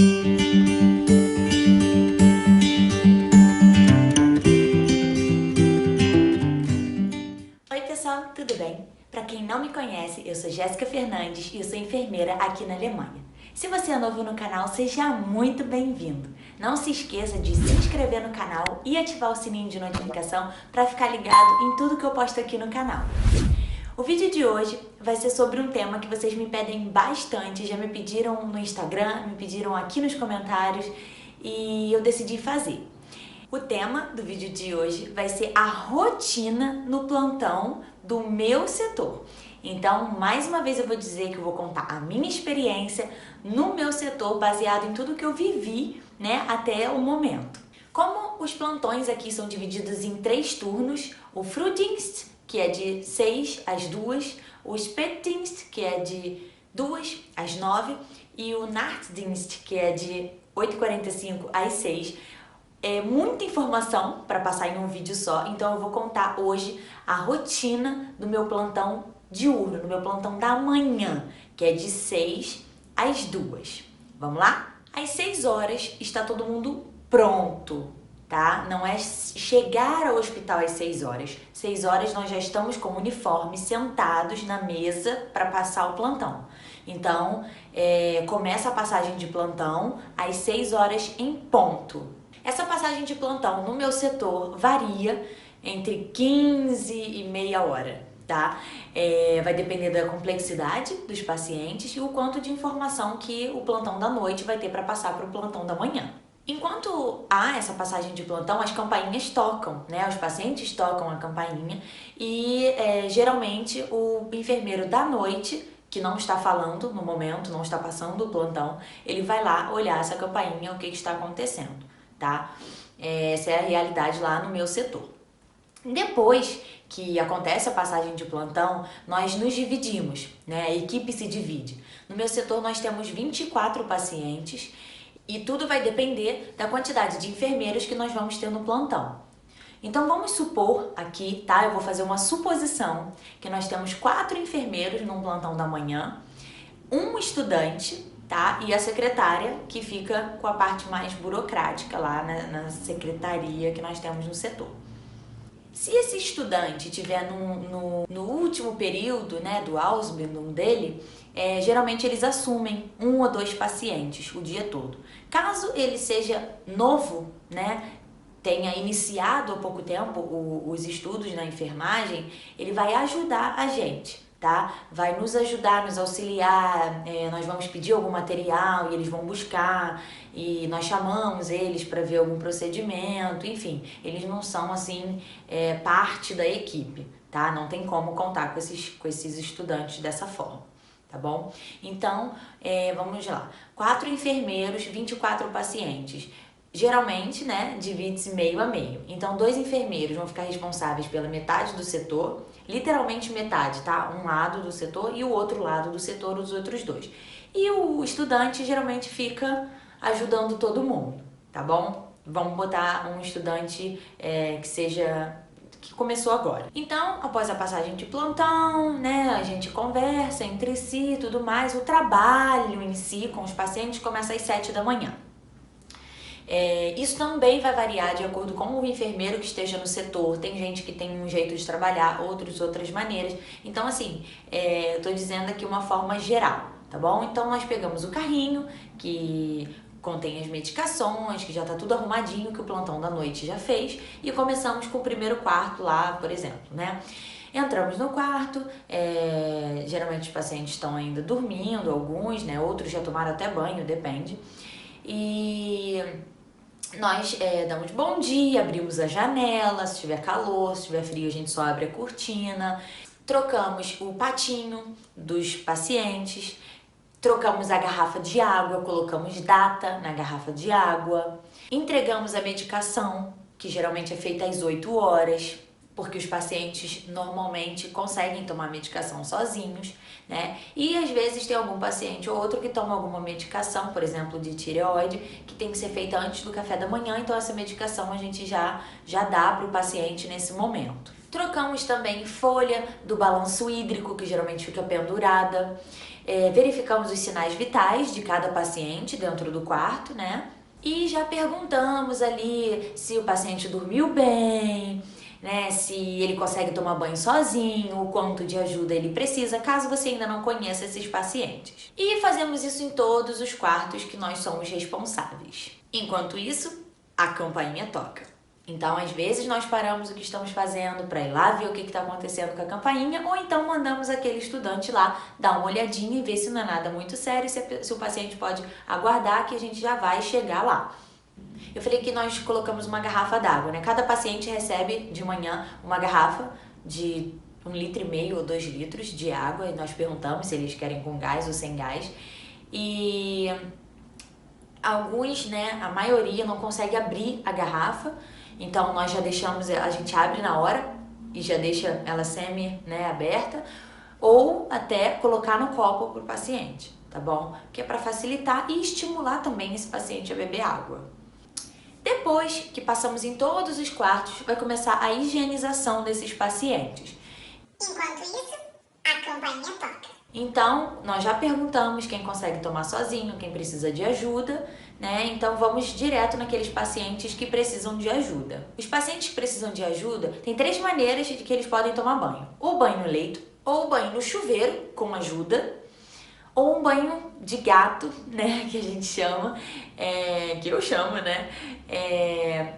Oi pessoal, tudo bem? Para quem não me conhece, eu sou Jéssica Fernandes e eu sou enfermeira aqui na Alemanha. Se você é novo no canal, seja muito bem-vindo. Não se esqueça de se inscrever no canal e ativar o sininho de notificação para ficar ligado em tudo que eu posto aqui no canal. O vídeo de hoje vai ser sobre um tema que vocês me pedem bastante, já me pediram no Instagram, me pediram aqui nos comentários e eu decidi fazer. O tema do vídeo de hoje vai ser a rotina no plantão do meu setor. Então, mais uma vez eu vou dizer que eu vou contar a minha experiência no meu setor, baseado em tudo que eu vivi, né, até o momento. Como os plantões aqui são divididos em 3 turnos, o Frühdienst, que é de 6 às 2, o Spätdienst, que é de 2 às 9, e o Nachtdienst, que é de 8h45 às 6. É muita informação para passar em um vídeo só, então eu vou contar hoje a rotina do meu plantão diurno, do meu plantão da manhã, que é de 6 às 2. Vamos lá? Às 6 horas está todo mundo pronto, tá? Não é chegar ao hospital às 6 horas. 6 horas nós já estamos com o uniforme, sentados na mesa para passar o plantão. Então, começa a passagem de plantão às 6 horas em ponto. Essa passagem de plantão no meu setor varia entre 15 e meia hora, tá? Vai depender da complexidade dos pacientes e o quanto de informação que o plantão da noite vai ter para passar para o plantão da manhã. Enquanto há essa passagem de plantão, as campainhas tocam, né? Os pacientes tocam a campainha e geralmente o enfermeiro da noite, que não está falando no momento, não está passando o plantão, ele vai lá olhar essa campainha, o que está acontecendo. Tá? Essa é a realidade lá no meu setor. Depois que acontece a passagem de plantão, nós nos dividimos, né? A equipe se divide. No meu setor nós temos 24 pacientes e tudo vai depender da quantidade de enfermeiros que nós vamos ter no plantão. Então vamos supor aqui, tá? Eu vou fazer uma suposição que nós temos 4 enfermeiros num plantão da manhã, um estudante, tá? E a secretária, que fica com a parte mais burocrática lá na secretaria que nós temos no setor. Se esse estudante estiver no último período, né, do Ausbildung dele, geralmente eles assumem 1 ou 2 pacientes o dia todo. Caso ele seja novo, né, tenha iniciado há pouco tempo os estudos na enfermagem, ele vai ajudar a gente, tá? Vai nos ajudar, nos auxiliar, nós vamos pedir algum material e eles vão buscar e nós chamamos eles para ver algum procedimento, enfim, eles não são assim parte da equipe, tá? Não tem como contar com esses estudantes dessa forma, tá bom? Então, vamos lá, 4 enfermeiros, 24 pacientes. Geralmente, né, divide-se meio a meio. Então, 2 enfermeiros vão ficar responsáveis pela metade do setor, literalmente metade, tá? Um lado do setor e o outro lado do setor, os outros 2. E o estudante geralmente fica ajudando todo mundo, tá bom? Vamos botar um estudante que começou agora. Então, após a passagem de plantão, né, a gente conversa entre si e tudo mais. O trabalho em si com os pacientes começa às 7 da manhã. Isso também vai variar de acordo com o enfermeiro que esteja no setor. Tem gente que tem um jeito de trabalhar, outras maneiras. Então, assim, eu tô dizendo aqui uma forma geral, tá bom? Então, nós pegamos o carrinho que contém as medicações, que já tá tudo arrumadinho, que o plantão da noite já fez, e começamos com o primeiro quarto lá, por exemplo, né? Entramos no quarto, geralmente os pacientes estão ainda dormindo, alguns, né? Outros já tomaram até banho, depende. E nós damos bom dia, abrimos a janela, se tiver calor, se tiver frio a gente só abre a cortina, trocamos o patinho dos pacientes, trocamos a garrafa de água, colocamos data na garrafa de água, entregamos a medicação, que geralmente é feita às 8 horas, porque os pacientes normalmente conseguem tomar medicação sozinhos, né? E às vezes tem algum paciente ou outro que toma alguma medicação, por exemplo, de tireoide, que tem que ser feita antes do café da manhã, então essa medicação a gente já dá para o paciente nesse momento. Trocamos também folha do balanço hídrico, que geralmente fica pendurada. verificamos os sinais vitais de cada paciente dentro do quarto, né? E já perguntamos ali se o paciente dormiu bem, né? Se ele consegue tomar banho sozinho, o quanto de ajuda ele precisa, caso você ainda não conheça esses pacientes. E fazemos isso em todos os quartos que nós somos responsáveis. Enquanto isso, a campainha toca. Então, às vezes, nós paramos o que estamos fazendo para ir lá ver o que está acontecendo com a campainha, ou então mandamos aquele estudante lá dar uma olhadinha e ver se não é nada muito sério, se o paciente pode aguardar que a gente já vai chegar lá. Eu falei que nós colocamos uma garrafa d'água, né? Cada paciente recebe de manhã uma garrafa de 1,5 litro ou 2 litros de água, e nós perguntamos se eles querem com gás ou sem gás. E alguns, né, a maioria não consegue abrir a garrafa, então nós já deixamos, a gente abre na hora e já deixa ela aberta, ou até colocar no copo para o paciente, tá bom? Que é para facilitar e estimular também esse paciente a beber água. Depois que passamos em todos os quartos, vai começar a higienização desses pacientes. Enquanto isso, a campainha toca. Então, nós já perguntamos quem consegue tomar sozinho, quem precisa de ajuda, né? Então, vamos direto naqueles pacientes que precisam de ajuda. Os pacientes que precisam de ajuda, tem 3 maneiras de que eles podem tomar banho. Ou banho no leito, ou banho no chuveiro, com ajuda, ou um banho de gato, né, que a gente chama, que eu chamo, né,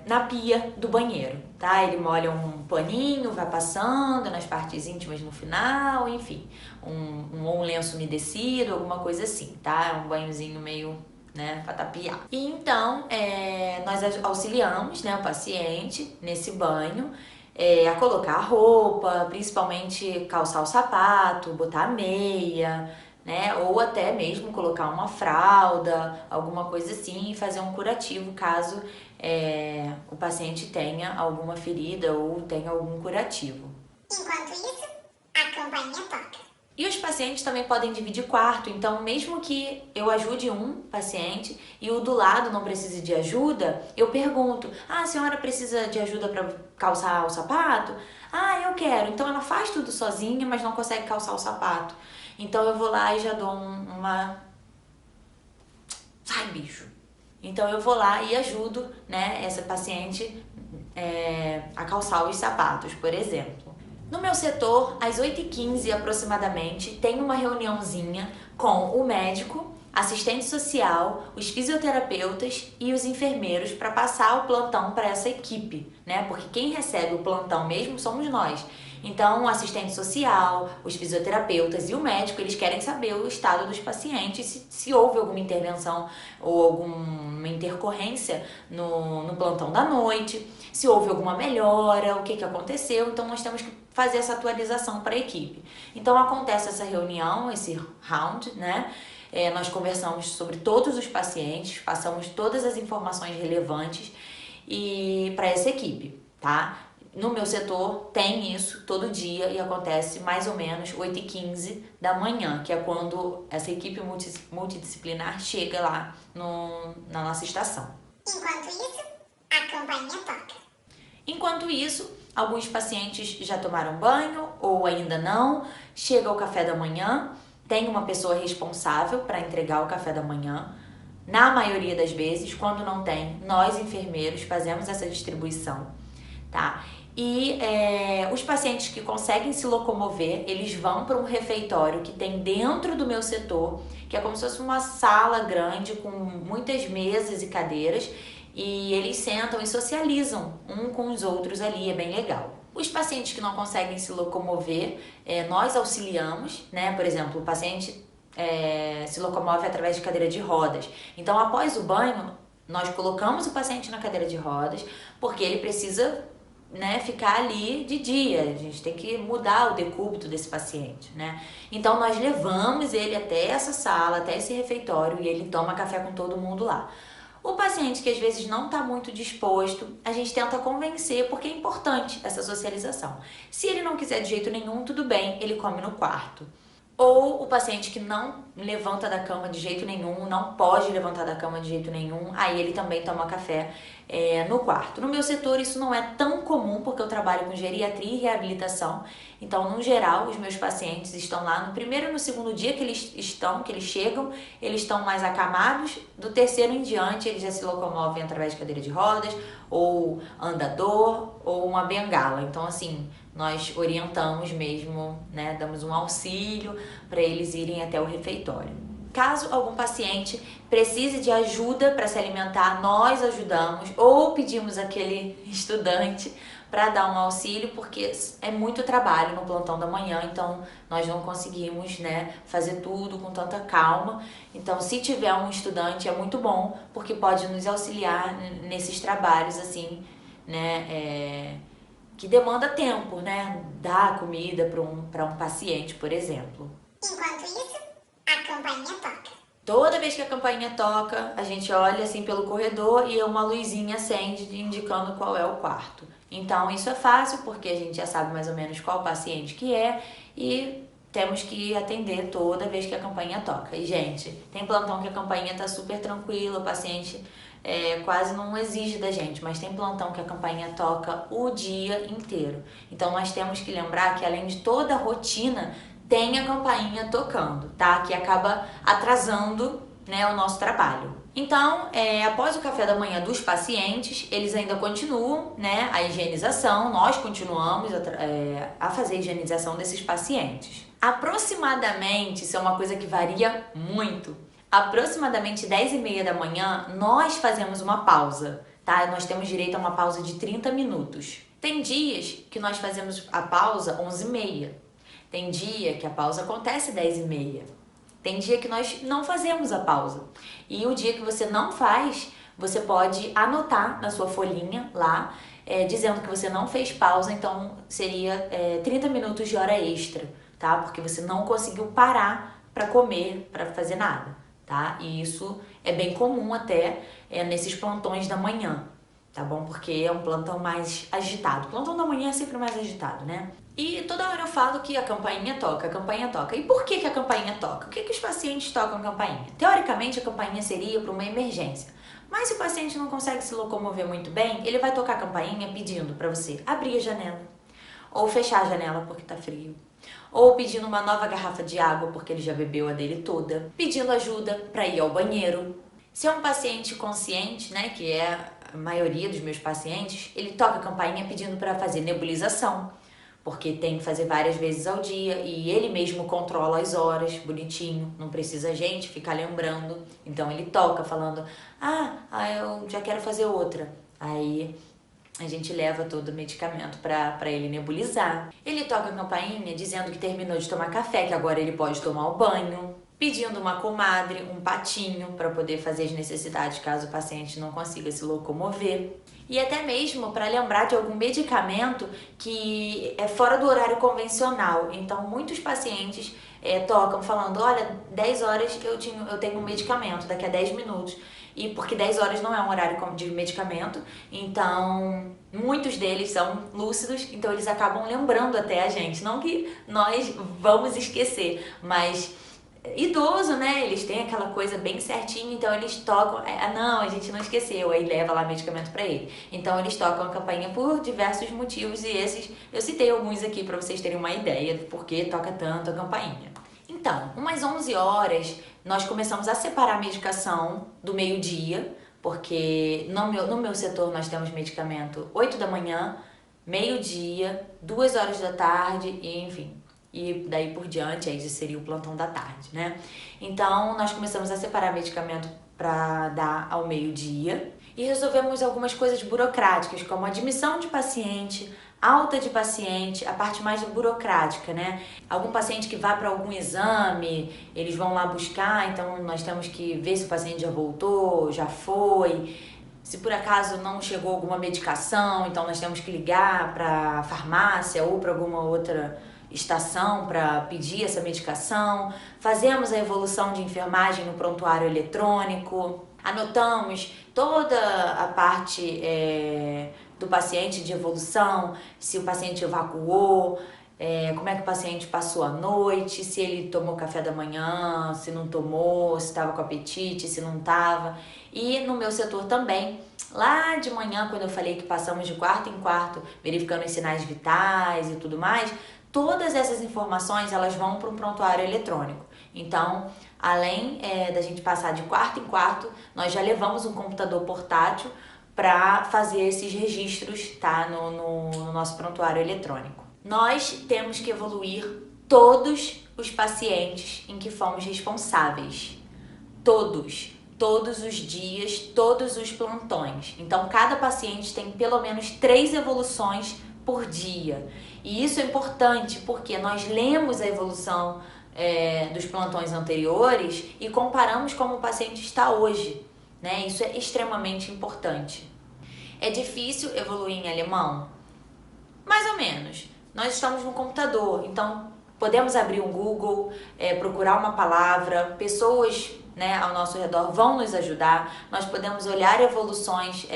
na pia do banheiro, tá? Ele molha um paninho, vai passando nas partes íntimas no final, enfim, um lenço umedecido, alguma coisa assim, tá? Um banhozinho meio, né, para tapiar. E então, nós auxiliamos, né, o paciente nesse banho, a colocar a roupa, principalmente calçar o sapato, botar a meia, né? Ou até mesmo colocar uma fralda, alguma coisa assim, e fazer um curativo caso o paciente tenha alguma ferida ou tenha algum curativo. Enquanto isso, a campainha toca. E os pacientes também podem dividir quarto, então mesmo que eu ajude um paciente e o do lado não precise de ajuda, eu pergunto: a senhora precisa de ajuda para calçar o sapato? Ah, eu quero. Então ela faz tudo sozinha, mas não consegue calçar o sapato. Então eu vou lá e já dou uma... Sai, bicho! Então eu vou lá e ajudo, né, essa paciente a calçar os sapatos, por exemplo. No meu setor, às 8h15 aproximadamente, tem uma reuniãozinha com o médico, assistente social, os fisioterapeutas e os enfermeiros para passar o plantão para essa equipe, né? Porque quem recebe o plantão mesmo somos nós. Então, o assistente social, os fisioterapeutas e o médico, eles querem saber o estado dos pacientes, se houve alguma intervenção ou alguma intercorrência no plantão da noite, se houve alguma melhora, o que aconteceu. Então, nós temos que fazer essa atualização para a equipe. Então, acontece essa reunião, esse round, né? Nós conversamos sobre todos os pacientes, passamos todas as informações relevantes e para essa equipe, tá? No meu setor tem isso todo dia e acontece mais ou menos 8h15 da manhã, que é quando essa equipe multidisciplinar chega lá na nossa estação. Enquanto isso, a campainha toca. Enquanto isso, alguns pacientes já tomaram banho ou ainda não, chega o café da manhã, tem uma pessoa responsável para entregar o café da manhã. Na maioria das vezes, quando não tem, nós enfermeiros fazemos essa distribuição, tá? E os pacientes que conseguem se locomover, eles vão para um refeitório que tem dentro do meu setor, que é como se fosse uma sala grande com muitas mesas e cadeiras, e eles sentam e socializam um com os outros ali, é bem legal. Os pacientes que não conseguem se locomover, nós auxiliamos, né? Por exemplo, o paciente se locomove através de cadeira de rodas. Então, após o banho, nós colocamos o paciente na cadeira de rodas, porque ele precisa, né, ficar ali de dia. A gente tem que mudar o decúbito desse paciente, né? Então, nós levamos ele até essa sala, até esse refeitório, e ele toma café com todo mundo lá. O paciente que às vezes não está muito disposto, a gente tenta convencer, porque é importante essa socialização. Se ele não quiser de jeito nenhum, tudo bem, ele come no quarto. Ou o paciente que não levanta da cama de jeito nenhum, não pode levantar da cama de jeito nenhum, aí ele também toma café no quarto. No meu setor isso não é tão comum, porque eu trabalho com geriatria e reabilitação, então no geral os meus pacientes estão lá no primeiro e no segundo dia que eles chegam, eles estão mais acamados, do terceiro em diante eles já se locomovem através de cadeira de rodas, ou andador, ou uma bengala. Então assim, nós orientamos mesmo, né, damos um auxílio para eles irem até o refeitório. Caso algum paciente precise de ajuda para se alimentar, nós ajudamos ou pedimos aquele estudante para dar um auxílio, porque é muito trabalho no plantão da manhã, então nós não conseguimos, né, fazer tudo com tanta calma. Então, se tiver um estudante é muito bom, porque pode nos auxiliar nesses trabalhos assim, né, que demanda tempo, né? Dar comida para um paciente, por exemplo. Enquanto isso, a campainha toca. Toda vez que a campainha toca, a gente olha assim pelo corredor e uma luzinha acende indicando qual é o quarto. Então isso é fácil porque a gente já sabe mais ou menos qual paciente que é e temos que atender toda vez que a campainha toca. E gente, tem plantão que a campainha tá super tranquila, o paciente quase não exige da gente, mas tem plantão que a campainha toca o dia inteiro. Então nós temos que lembrar que além de toda a rotina, tem a campainha tocando, tá? Que acaba atrasando, né, o nosso trabalho. Então, após o café da manhã dos pacientes, eles ainda continuam, né, a higienização, nós continuamos a fazer a higienização desses pacientes. Aproximadamente, isso é uma coisa que varia muito, aproximadamente 10h30 da manhã, nós fazemos uma pausa, tá? Nós temos direito a uma pausa de 30 minutos. Tem dias que nós fazemos a pausa 11h30. Tem dia que a pausa acontece 10h30. Tem dia que nós não fazemos a pausa. E o dia que você não faz, você pode anotar na sua folhinha lá, dizendo que você não fez pausa, então seria 30 minutos de hora extra, tá? Porque você não conseguiu parar para comer, para fazer nada, tá? E isso é bem comum até nesses plantões da manhã, tá bom? Porque é um plantão mais agitado. O plantão da manhã é sempre mais agitado, né? E toda hora eu falo que a campainha toca, a campainha toca. E por que a campainha toca? Por que os pacientes tocam a campainha? Teoricamente, a campainha seria para uma emergência. Mas se o paciente não consegue se locomover muito bem, ele vai tocar a campainha pedindo para você abrir a janela, ou fechar a janela porque tá frio, ou pedindo uma nova garrafa de água porque ele já bebeu a dele toda, pedindo ajuda para ir ao banheiro. Se é um paciente consciente, né, que é a maioria dos meus pacientes, ele toca a campainha pedindo para fazer nebulização, porque tem que fazer várias vezes ao dia e ele mesmo controla as horas, bonitinho, não precisa a gente ficar lembrando. Então ele toca falando, eu já quero fazer outra. Aí a gente leva todo o medicamento para ele nebulizar. Ele toca a campainha dizendo que terminou de tomar café, que agora ele pode tomar o banho, pedindo uma comadre, um patinho para poder fazer as necessidades caso o paciente não consiga se locomover. E até mesmo para lembrar de algum medicamento que é fora do horário convencional. Então muitos pacientes tocam falando, olha, 10 horas eu tenho um medicamento, daqui a 10 minutos. E porque 10 horas não é um horário de medicamento, então muitos deles são lúcidos, então eles acabam lembrando até a gente. Não que nós vamos esquecer, mas idoso, né? Eles têm aquela coisa bem certinha, então eles tocam, não, a gente não esqueceu, aí leva lá medicamento pra ele. Então eles tocam a campainha por diversos motivos e esses, eu citei alguns aqui pra vocês terem uma ideia do porquê toca tanto a campainha. Então, umas 11 horas, nós começamos a separar a medicação do meio-dia, porque no meu setor nós temos medicamento 8 da manhã, meio-dia, 2 horas da tarde e enfim. E daí por diante, aí seria o plantão da tarde, né? Então, nós começamos a separar medicamento para dar ao meio-dia e resolvemos algumas coisas burocráticas, como admissão de paciente, alta de paciente, a parte mais burocrática, né? Algum paciente que vá para algum exame, eles vão lá buscar, então nós temos que ver se o paciente já voltou, já foi. Se por acaso não chegou alguma medicação, então nós temos que ligar para a farmácia ou para alguma outra estação para pedir essa medicação, fazemos a evolução de enfermagem no prontuário eletrônico, anotamos toda a parte do paciente de evolução, se o paciente evacuou, como é que o paciente passou a noite, se ele tomou café da manhã, se não tomou, se estava com apetite, se não estava. E no meu setor também, lá de manhã, quando eu falei que passamos de quarto em quarto, verificando os sinais vitais e tudo mais, todas essas informações elas vão para um prontuário eletrônico. Então, além da gente passar de quarto em quarto, nós já levamos um computador portátil para fazer esses registros, tá, no nosso prontuário eletrônico. Nós temos que evoluir todos os pacientes em que fomos responsáveis. Todos os dias, todos os plantões. Então, cada paciente tem pelo menos 3 evoluções por dia. E isso é importante porque nós lemos a evolução dos plantões anteriores e comparamos como o paciente está hoje, né? Isso é extremamente importante. É difícil evoluir em alemão? Mais ou menos. Nós estamos no computador, então podemos abrir um Google, procurar uma palavra, pessoas, né, ao nosso redor vão nos ajudar. Nós podemos olhar evoluções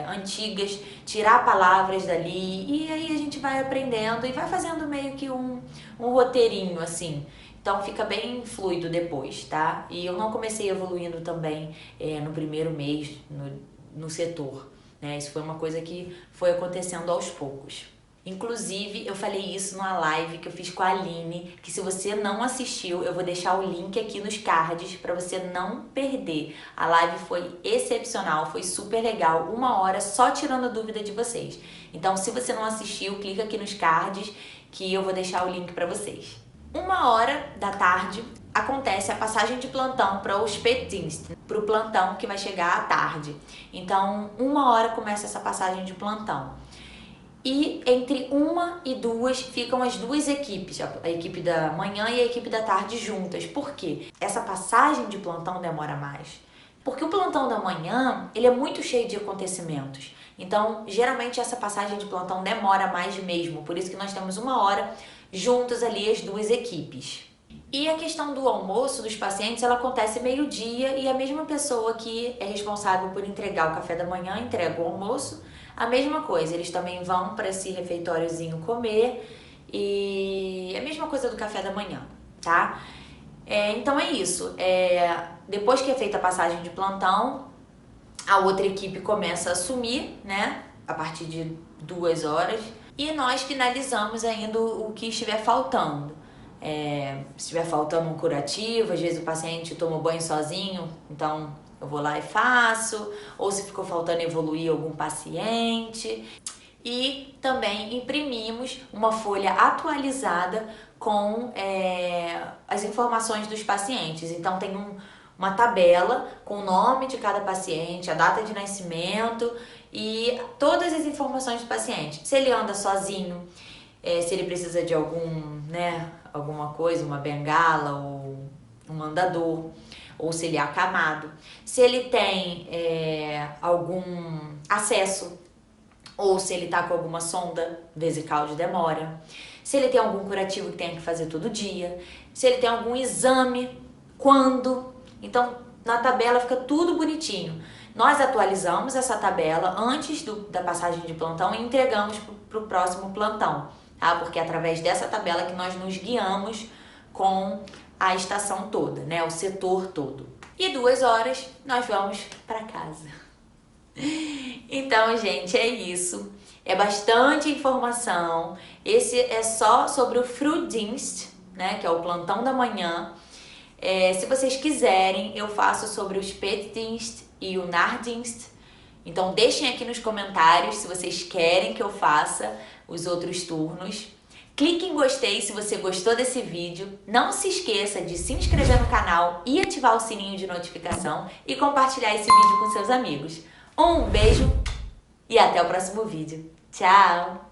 antigas, tirar palavras dali e aí a gente vai aprendendo e vai fazendo meio que um roteirinho assim. Então fica bem fluido depois, tá? E eu não comecei evoluindo também no primeiro mês no setor, né? Isso foi uma coisa que foi acontecendo aos poucos. Inclusive, eu falei isso numa live que eu fiz com a Aline, que se você não assistiu, eu vou deixar o link aqui nos cards para você não perder. A live foi excepcional, foi super legal, 1 hora só tirando a dúvida de vocês. Então, se você não assistiu, clica aqui nos cards que eu vou deixar o link para vocês. 13h acontece a passagem de plantão para o Spätdienst, para o plantão que vai chegar à tarde. Então, 1h começa essa passagem de plantão. E entre 1 e 2 ficam as 2 equipes, a equipe da manhã e a equipe da tarde juntas. Por quê? Essa passagem de plantão demora mais. Porque o plantão da manhã, ele é muito cheio de acontecimentos. Então, geralmente essa passagem de plantão demora mais mesmo. Por isso que nós temos 1 hora juntos ali as 2 equipes. E a questão do almoço dos pacientes, ela acontece meio-dia e a mesma pessoa que é responsável por entregar o café da manhã entrega o almoço. A mesma coisa, eles também vão para esse refeitóriozinho comer e a mesma coisa do café da manhã, tá? Então é isso, depois que é feita a passagem de plantão, a outra equipe começa a assumir, né, a partir de 2 horas e nós finalizamos ainda o que estiver faltando. Se estiver faltando um curativo, às vezes o paciente toma banho sozinho, então eu vou lá e faço, ou se ficou faltando evoluir algum paciente. E também imprimimos uma folha atualizada com as informações dos pacientes. Então tem uma tabela com o nome de cada paciente, a data de nascimento e todas as informações do paciente. Se ele anda sozinho, se ele precisa de alguma coisa, uma bengala ou um andador, ou se ele é acamado, se ele tem algum acesso, ou se ele tá com alguma sonda vesical de demora, se ele tem algum curativo que tem que fazer todo dia, se ele tem algum exame, quando. Então, na tabela fica tudo bonitinho. Nós atualizamos essa tabela antes da passagem de plantão e entregamos para o próximo plantão, tá? Porque é através dessa tabela que nós nos guiamos com a estação toda, né? O setor todo. E 2 horas nós vamos para casa. Então, gente, é isso. É bastante informação. Esse é só sobre o Frühdienst, né? Que é o plantão da manhã. Se vocês quiserem, eu faço sobre o Spätdienst e o Nachtdienst. Então, deixem aqui nos comentários se vocês querem que eu faça os outros turnos. Clique em gostei se você gostou desse vídeo. Não se esqueça de se inscrever no canal e ativar o sininho de notificação e compartilhar esse vídeo com seus amigos. Um beijo e até o próximo vídeo. Tchau!